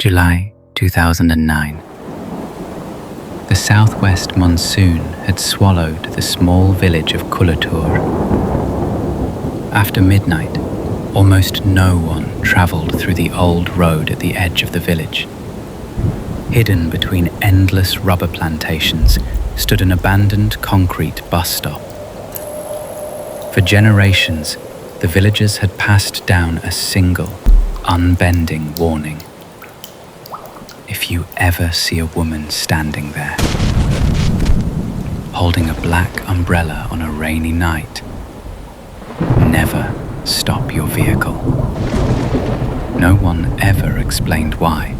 July 2009. The southwest monsoon had swallowed the small village of Kulatur. After midnight, almost no one travelled through the old road at the edge of the village. Hidden between endless rubber plantations stood an abandoned concrete bus stop. For generations, the villagers had passed down a single, unbending warning. If you ever see a woman standing there, holding a black umbrella on a rainy night, never stop your vehicle. No one ever explained why,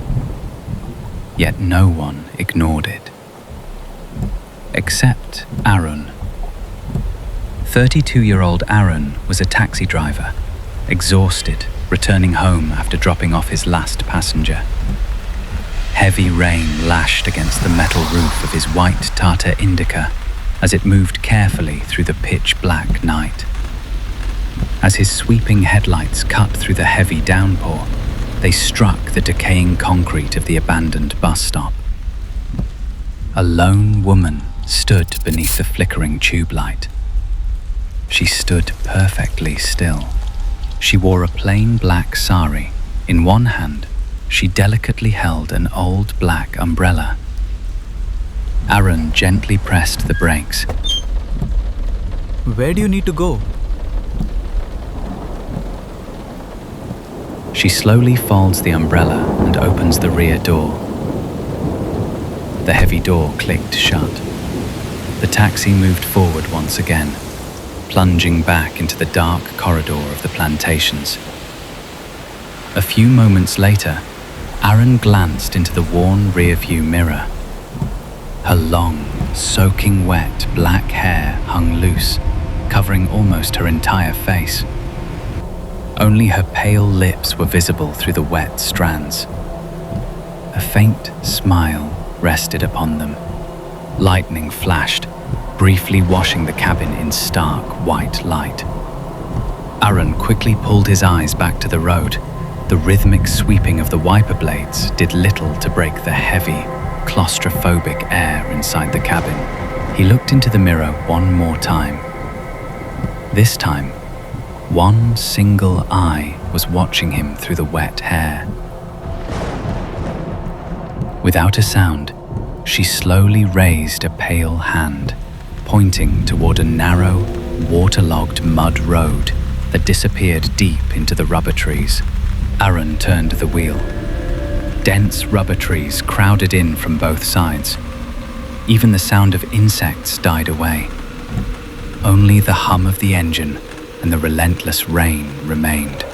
yet no one ignored it. Except Arun. 32-year-old Arun was a taxi driver, exhausted, returning home after dropping off his last passenger. Heavy rain lashed against the metal roof of his white Tata Indica as it moved carefully through the pitch-black night. As his sweeping headlights cut through the heavy downpour, they struck the decaying concrete of the abandoned bus stop. A lone woman stood beneath the flickering tube light. She stood perfectly still. She wore a plain black sari. In one hand, she delicately held an old black umbrella. Arun gently pressed the brakes. Where do you need to go? She slowly folds the umbrella and opens the rear door. The heavy door clicked shut. The taxi moved forward once again, plunging back into the dark corridor of the plantations. A few moments later, Arun glanced into the worn rear-view mirror. Her long, soaking wet black hair hung loose, covering almost her entire face. Only her pale lips were visible through the wet strands. A faint smile rested upon them. Lightning flashed, briefly washing the cabin in stark white light. Arun quickly pulled his eyes back to the road. The rhythmic sweeping of the wiper blades did little to break the heavy, claustrophobic air inside the cabin. He looked into the mirror one more time. This time, one single eye was watching him through the wet hair. Without a sound, she slowly raised a pale hand, pointing toward a narrow, waterlogged mud road that disappeared deep into the rubber trees. Arun turned the wheel. Dense rubber trees crowded in from both sides. Even the sound of insects died away. Only the hum of the engine and the relentless rain remained.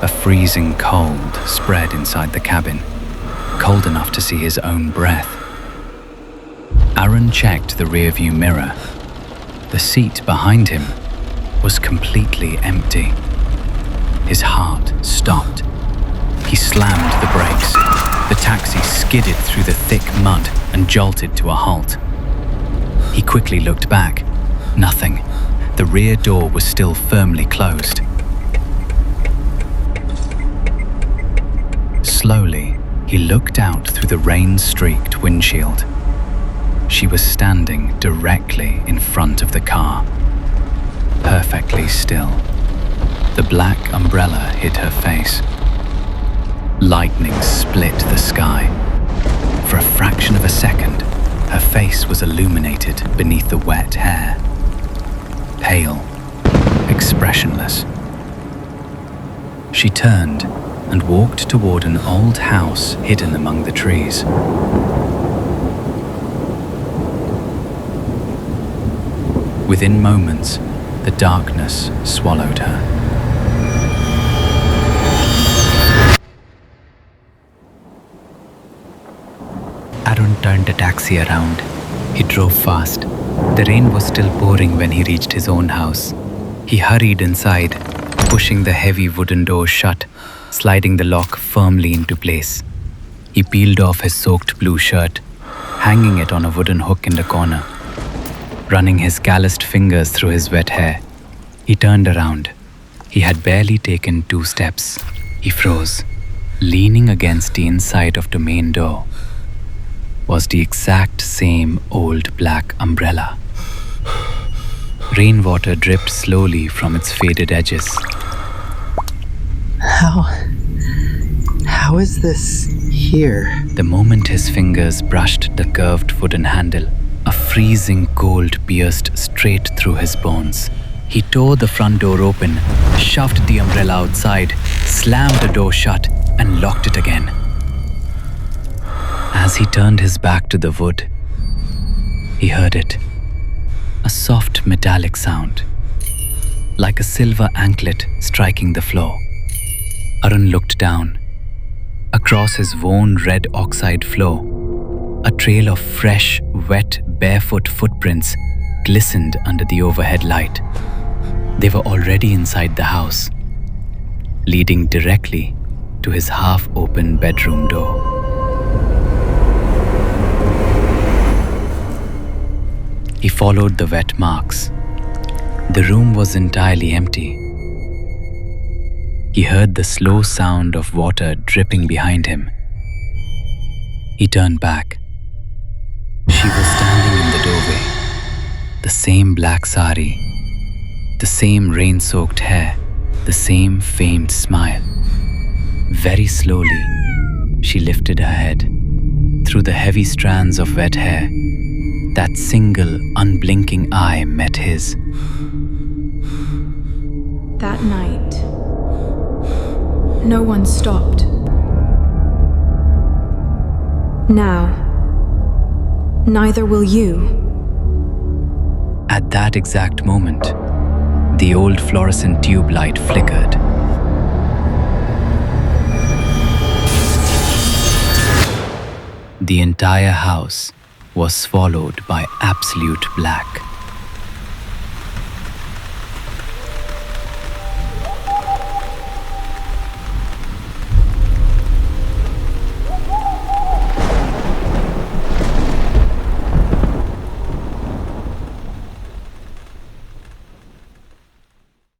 A freezing cold spread inside the cabin, cold enough to see his own breath. Arun checked the rearview mirror. The seat behind him was completely empty. His heart stopped. He slammed the brakes. The taxi skidded through the thick mud and jolted to a halt. He quickly looked back. Nothing. The rear door was still firmly closed. Slowly, he looked out through the rain-streaked windshield. She was standing directly in front of the car, perfectly still. The black umbrella hid her face. Lightning split the sky. For a fraction of a second, her face was illuminated beneath the wet hair. Pale, expressionless. She turned and walked toward an old house hidden among the trees. Within moments, the darkness swallowed her. Arun turned the taxi around. He drove fast. The rain was still pouring when he reached his own house. He hurried inside, pushing the heavy wooden door shut, sliding the lock firmly into place. He peeled off his soaked blue shirt, hanging it on a wooden hook in the corner. Running his calloused fingers through his wet hair, he turned around. He had barely taken 2 steps. He froze. Leaning against the inside of the main door was the exact same old black umbrella. Rainwater dripped slowly from its faded edges. How is this here? The moment his fingers brushed the curved wooden handle, a freezing cold pierced straight through his bones. He tore the front door open, shoved the umbrella outside, slammed the door shut, and locked it again. As he turned his back to the wood, he heard it. A soft metallic sound, like a silver anklet striking the floor. Arun looked down. Across his worn red oxide floor, a trail of fresh, wet, barefoot footprints glistened under the overhead light. They were already inside the house, leading directly to his half-open bedroom door. He followed the wet marks. The room was entirely empty. He heard the slow sound of water dripping behind him. He turned back. She was standing in the doorway. The same black sari, the same rain-soaked hair, the same faint smile. Very slowly, she lifted her head. Through the heavy strands of wet hair, that single, unblinking eye met his. That night, no one stopped. Now, neither will you. At that exact moment, the old fluorescent tube light flickered. The entire house was swallowed by absolute black.